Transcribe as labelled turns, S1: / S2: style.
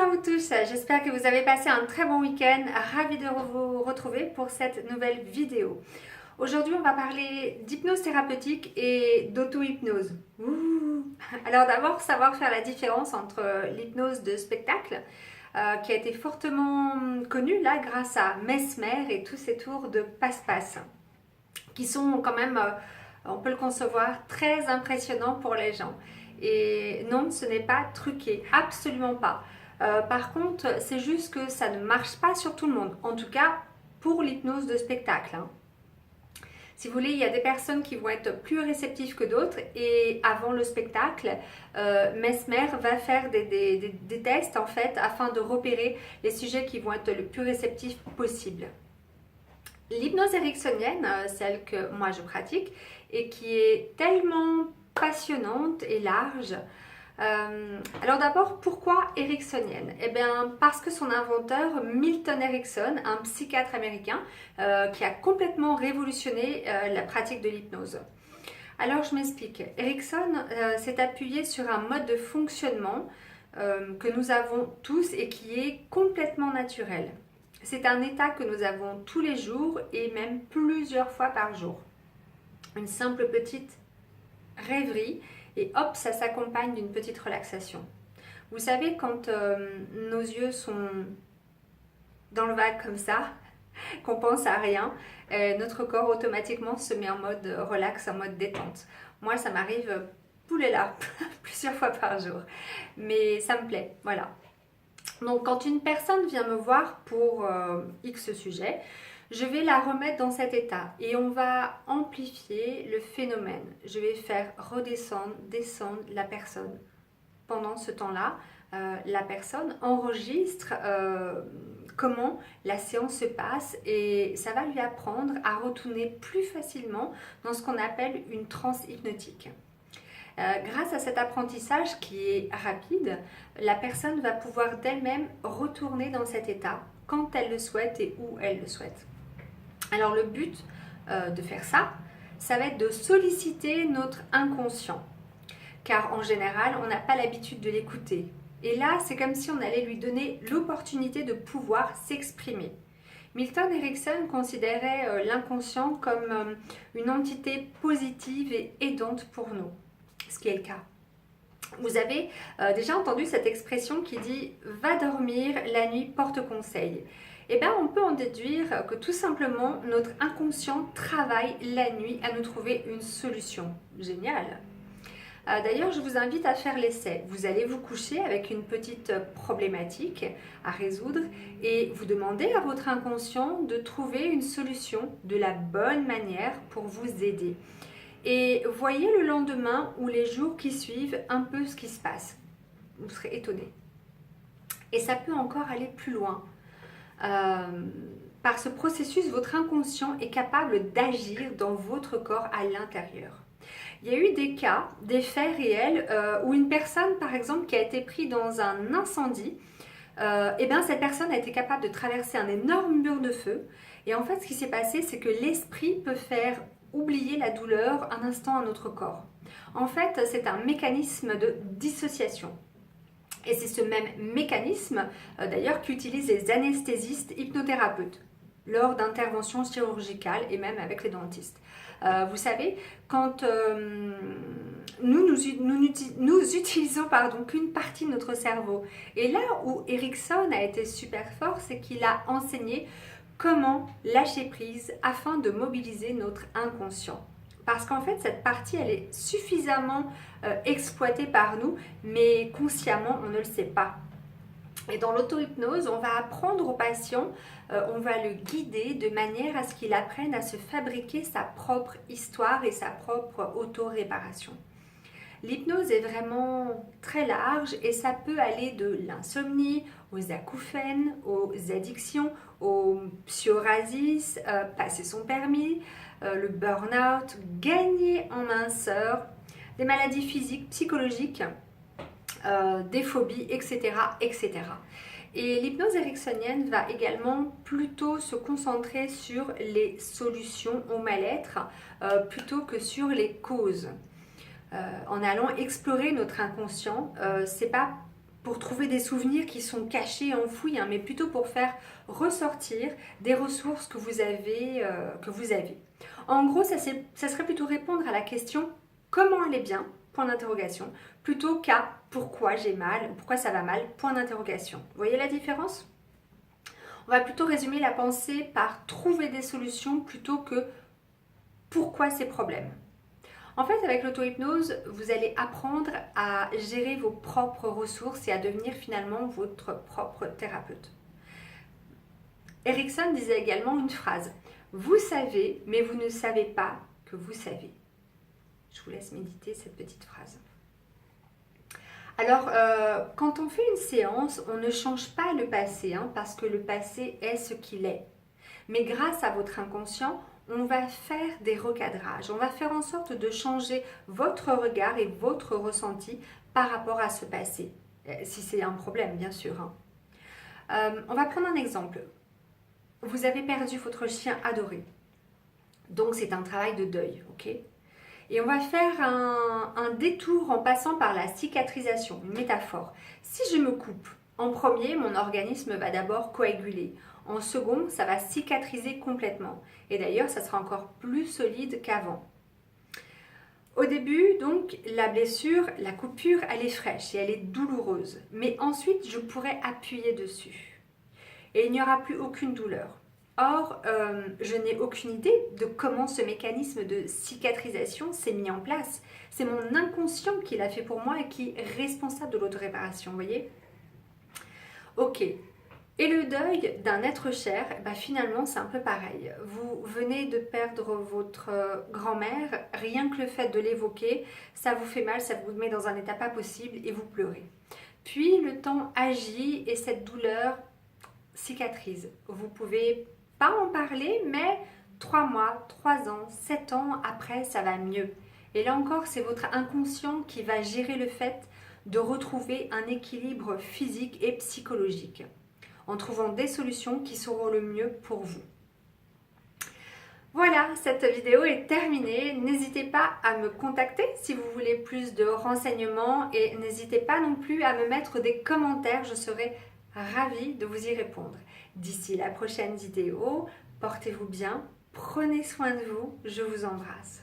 S1: Bonjour à vous tous, j'espère que vous avez passé un très bon week-end. Ravie de vous retrouver pour cette nouvelle vidéo. Aujourd'hui, on va parler d'hypnose thérapeutique et d'auto-hypnose. Alors d'abord, savoir faire la différence entre l'hypnose de spectacle, qui a été fortement connue là grâce à Mesmer et tous ses tours de passe-passe, qui sont quand même, on peut le concevoir, très impressionnants pour les gens. Et non, ce n'est pas truqué, absolument pas. Par contre, c'est juste que ça ne marche pas sur tout le monde, en tout cas pour l'hypnose de spectacle. Si vous voulez, il y a des personnes qui vont être plus réceptives que d'autres et avant le spectacle, Mesmer va faire des tests en fait afin de repérer les sujets qui vont être le plus réceptifs possible. L'hypnose ericksonienne, celle que moi je pratique et qui est tellement passionnante et large. Alors d'abord, pourquoi ericksonienne? Eh bien, parce que son inventeur, Milton Erickson, un psychiatre américain, qui a complètement révolutionné la pratique de l'hypnose. Alors je m'explique. Erickson s'est appuyé sur un mode de fonctionnement que nous avons tous et qui est complètement naturel. C'est un état que nous avons tous les jours et même plusieurs fois par jour. Une simple petite rêverie et hop, ça s'accompagne d'une petite relaxation. Vous savez, quand nos yeux sont dans le vague comme ça, qu'on pense à rien, notre corps automatiquement se met en mode relax, en mode détente. Moi, ça m'arrive là plusieurs fois par jour, mais ça me plaît, voilà. Donc, quand une personne vient me voir pour X sujet, je vais la remettre dans cet état et on va amplifier le phénomène. Je vais faire redescendre, descendre la personne. Pendant ce temps-là, la personne enregistre comment la séance se passe et ça va lui apprendre à retourner plus facilement dans ce qu'on appelle une transe hypnotique. Grâce à cet apprentissage qui est rapide, la personne va pouvoir d'elle-même retourner dans cet état quand elle le souhaite et où elle le souhaite. Alors le but de faire ça, ça va être de solliciter notre inconscient. Car en général, on n'a pas l'habitude de l'écouter. Et là, c'est comme si on allait lui donner l'opportunité de pouvoir s'exprimer. Milton Erickson considérait l'inconscient comme une entité positive et aidante pour nous, ce qui est le cas. Vous avez déjà entendu cette expression qui dit « va dormir, la nuit porte conseil ». Eh bien, on peut en déduire que tout simplement, notre inconscient travaille la nuit à nous trouver une solution. Génial! D'ailleurs, je vous invite à faire l'essai. Vous allez vous coucher avec une petite problématique à résoudre et vous demandez à votre inconscient de trouver une solution de la bonne manière pour vous aider. Et voyez le lendemain ou les jours qui suivent un peu ce qui se passe. Vous serez étonné. Et ça peut encore aller plus loin. Par ce processus, votre inconscient est capable d'agir dans votre corps à l'intérieur. Il y a eu des cas, des faits réels où une personne, par exemple, qui a été prise dans un incendie, et bien cette personne a été capable de traverser un énorme mur de feu. Et en fait, ce qui s'est passé, c'est que l'esprit peut faire oublier la douleur un instant à notre corps. En fait, c'est un mécanisme de dissociation. Et c'est ce même mécanisme, d'ailleurs, qu'utilisent les anesthésistes hypnothérapeutes lors d'interventions chirurgicales et même avec les dentistes. Vous savez, quand nous utilisons qu'une partie de notre cerveau. Et là où Erickson a été super fort, c'est qu'il a enseigné comment lâcher prise afin de mobiliser notre inconscient. Parce qu'en fait, cette partie, elle est suffisamment exploitée par nous, mais consciemment, on ne le sait pas. Et dans l'auto-hypnose, on va apprendre au patient, on va le guider de manière à ce qu'il apprenne à se fabriquer sa propre histoire et sa propre auto-réparation. L'hypnose est vraiment très large et ça peut aller de l'insomnie aux acouphènes, aux addictions, au psoriasis, passer son permis, le burn-out, gagner en minceur, des maladies physiques, psychologiques, des phobies, etc., etc. Et l'hypnose ericksonienne va également plutôt se concentrer sur les solutions au mal-être plutôt que sur les causes. En allant explorer notre inconscient, c'est pas pour trouver des souvenirs qui sont cachés, enfouis, hein, mais plutôt pour faire ressortir des ressources que vous avez. En gros, ça serait plutôt répondre à la question comment aller bien, point d'interrogation, plutôt qu'à pourquoi j'ai mal, pourquoi ça va mal, point d'interrogation. Vous voyez la différence? On va plutôt résumer la pensée par trouver des solutions plutôt que pourquoi ces problèmes. En fait, avec l'auto-hypnose, vous allez apprendre à gérer vos propres ressources et à devenir finalement votre propre thérapeute. Erickson disait également une phrase: vous savez, mais vous ne savez pas que vous savez. Je vous laisse méditer cette petite phrase. Alors, quand on fait une séance, on ne change pas le passé, hein, parce que le passé est ce qu'il est. Mais grâce à votre inconscient, on va faire des recadrages. On va faire en sorte de changer votre regard et votre ressenti par rapport à ce passé. Si c'est un problème, bien sûr. Hein. On va prendre un exemple. Vous avez perdu votre chien adoré. Donc, c'est un travail de deuil, ok ? Et on va faire un détour en passant par la cicatrisation, une métaphore. Si je me coupe, en premier, mon organisme va d'abord coaguler. En second, ça va cicatriser complètement. Et d'ailleurs, ça sera encore plus solide qu'avant. Au début, donc, la blessure, la coupure, elle est fraîche et elle est douloureuse. Mais ensuite, je pourrai appuyer dessus. Et il n'y aura plus aucune douleur. Or, je n'ai aucune idée de comment ce mécanisme de cicatrisation s'est mis en place. C'est mon inconscient qui l'a fait pour moi et qui est responsable de l'auto-réparation, vous voyez ? Ok. Et le deuil d'un être cher, bah finalement c'est un peu pareil. Vous venez de perdre votre grand-mère, rien que le fait de l'évoquer, ça vous fait mal, ça vous met dans un état pas possible et vous pleurez. Puis le temps agit et cette douleur cicatrise. Vous pouvez pas en parler, mais 3 mois, 3 ans, 7 ans après, ça va mieux. Et là encore, c'est votre inconscient qui va gérer le fait de retrouver un équilibre physique et psychologique, en trouvant des solutions qui seront le mieux pour vous. Voilà, cette vidéo est terminée. N'hésitez pas à me contacter si vous voulez plus de renseignements et n'hésitez pas non plus à me mettre des commentaires, je serai ravie de vous y répondre. D'ici la prochaine vidéo, portez-vous bien, prenez soin de vous, je vous embrasse.